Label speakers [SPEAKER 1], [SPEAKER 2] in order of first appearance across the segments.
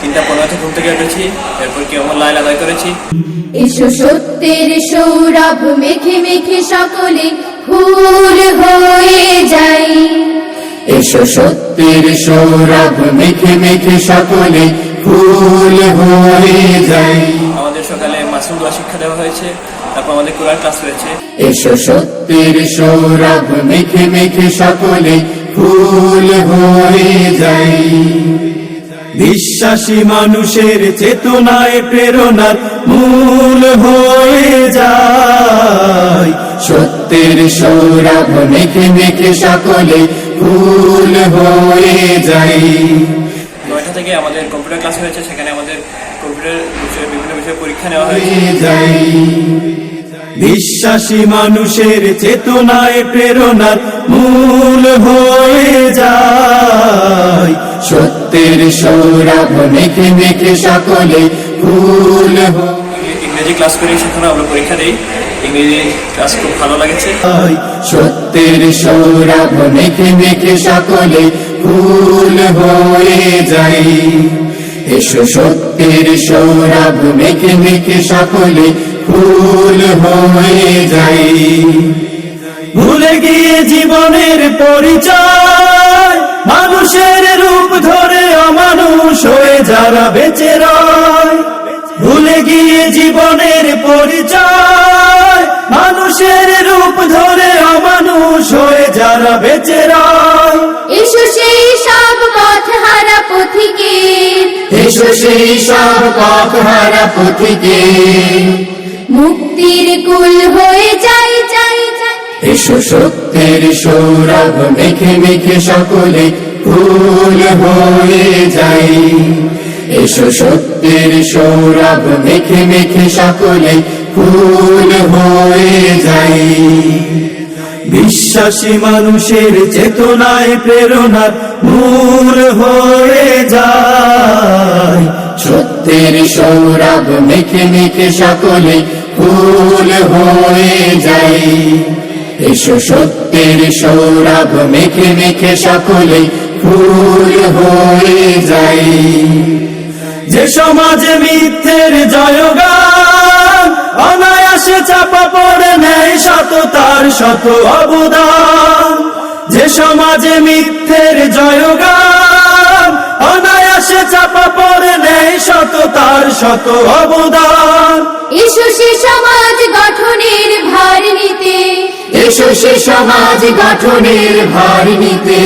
[SPEAKER 1] 3:15 ঘুম থেকে উঠেছি, এরপর কিয়ামুল লাইল আদায় করেছি।
[SPEAKER 2] এসো সত্যের সৌরভ মেখে মেখে সকলে ফুল হয়ে যাই।
[SPEAKER 3] এসো সত্যের সৌরভ মেখে মেখে সকলে ফুল হয়ে যাই।
[SPEAKER 1] আমাদের সকালে মাসুম দোয়া শিক্ষা দেওয়া হয়েছে, তারপর আমাদের কোরআন ক্লাস হয়েছে।
[SPEAKER 3] এসো সত্যের সৌরভ মেখে মেখে সকলে ফুল হয়ে যাই। বিশ্বাসী মানুষের চেতনায় প্রেরণার মূল হয়ে যায়। সত্যের সৌরভ মেখে মেখে সকলে ফুল হয়ে যাই।
[SPEAKER 1] 9টা থেকে আমাদের কম্পিউটার ক্লাস হয়েছে, সেখানে আমাদের কম্পিউটার বিষয়ে বিভিন্ন বিষয়ে পরীক্ষা নেওয়া হয়েছে।
[SPEAKER 3] যাই বিশ্বাসী মানুষের চেতনায় প্রেরণার মূল হয়ে যায়। সত্যের সৌরভ মেখে মেখে সকলে ফুল
[SPEAKER 1] ইংরেজি ক্লাস করি, সেখানে আমরা পরীক্ষা দিই। ইংরেজি ক্লাস খুব ভালো লাগেছে।
[SPEAKER 3] সত্যের সৌরভ মেখে মেখে সকলে ফুল হয়ে যাই। এসো সত্যের সৌরভ মেখে মেখে সকলে ফুল হয়ে যাই। ভুলে গিয়ে জীবনের পরিচয়, মানুষের রূপ ধরে অমানুষ হয়ে যারা বেঁচে রয়। ভুলে গিয়ে জীবনের পরিচয়, মানুষের রূপ ধরে অমানুষ হয়ে যারা বেঁচে রয়।
[SPEAKER 2] এসো সেই সব পথ হারা পথিকে,
[SPEAKER 3] এসো সেই সব পথ হারা পথিকে
[SPEAKER 2] মুক্তির কুল হয়ে যাই যাই যাই।
[SPEAKER 3] এসো সত্যের সৌরভ মেখে মেখে সকলে ফুল হয়ে যাই। এসো সত্যের সৌরভ মেখে মেখে সকলে ফুল হয়ে যাই। বিশ্বাসী মানুষের চেতনায় প্রেরণার মূল হয়ে যায়। সত্যের সৌরভ মেখে মেখে সকলে ফুল হয়ে যাই। এসো সত্যের সৌরভ মেখে মেখে সকলে ফুল হয়ে যাই। যে সমাজে মিথ্যের জয়গান অনায়াসে চাপা পড়ে নেয় সততার শত অবদান। যে সমাজে মিথ্যের জয়গান অনায়াসে চাপা পড়ে নেয় সততার শত অবদান।
[SPEAKER 2] এসো সে সমাজ গঠনের ভার নিতে,
[SPEAKER 3] এসো সে সমাজ গঠনের ভার নিতে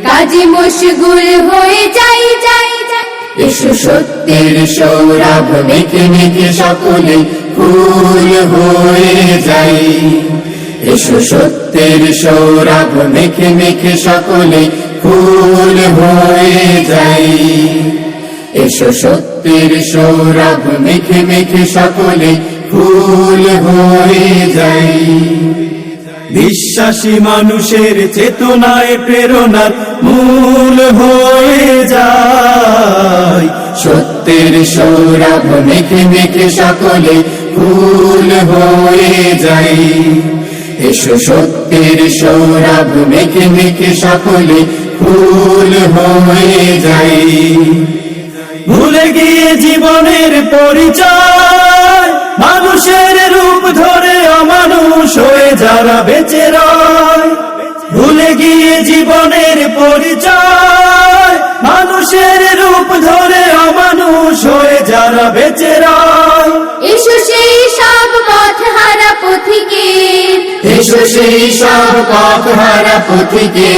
[SPEAKER 2] কাজে মশগুল হয়ে যাই যাই যাই।
[SPEAKER 3] এসো সত্যের সৌরভ মেখে মেখে সকলে ফুল হয়ে যাই। এসো সত্যের সৌরভ মেখে মেখে সকলে ফুল হয়ে যাই। এসো সত্যের সৌরভ মেখে মেখে সকলে ফুল হয়ে যাই। বিশ্বাসী মানুষের চেতনায় প্রেরণার মূল হয়ে যায়। সত্যের সৌরভ মেখে মেখে সকলে ফুল হয়ে যাই। এসো সত্যের সৌরভ মেখে মেখে সকলে ফুল হয়ে যাই। ভুলে গিয়ে জীবনের পরিচয়, মানুষের রূপ ধরে অমানুষ হয়ে যারা বেঁচে রয়। ভুলে গিয়ে জীবনের পরিচয়, মানুষের রূপ ধরে অমানুষ হয়ে যারা বেঁচে রয়।
[SPEAKER 2] এসো সেই সব পথ হারা পথিকে,
[SPEAKER 3] এসো সেই সব পথ হারা পথিকে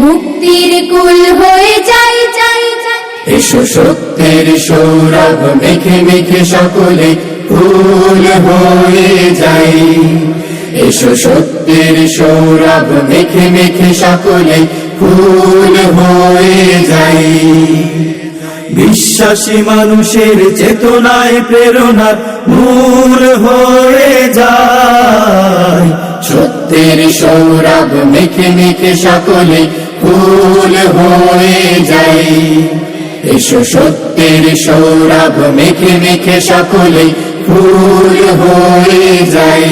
[SPEAKER 2] মুক্তির কুল হয়ে যাই যাই যাই।
[SPEAKER 3] এসো সত্যের সৌরভ মেখে মেখে সকলে ফুল হয়ে যাই। এসো সত্যের সৌরভ মেখে মেখে সকলে ফুল হয়ে যাই। বিশ্বাসী মানুষের চেতনায় প্রেরণার মূল হয়ে যায়। সত্যের সৌরভ মেখে মেখে সকলে ফুল হয়ে যাই। এসো সত্যের সৌরভ মেখে মেখে সকলে ফুল হয়ে যাই।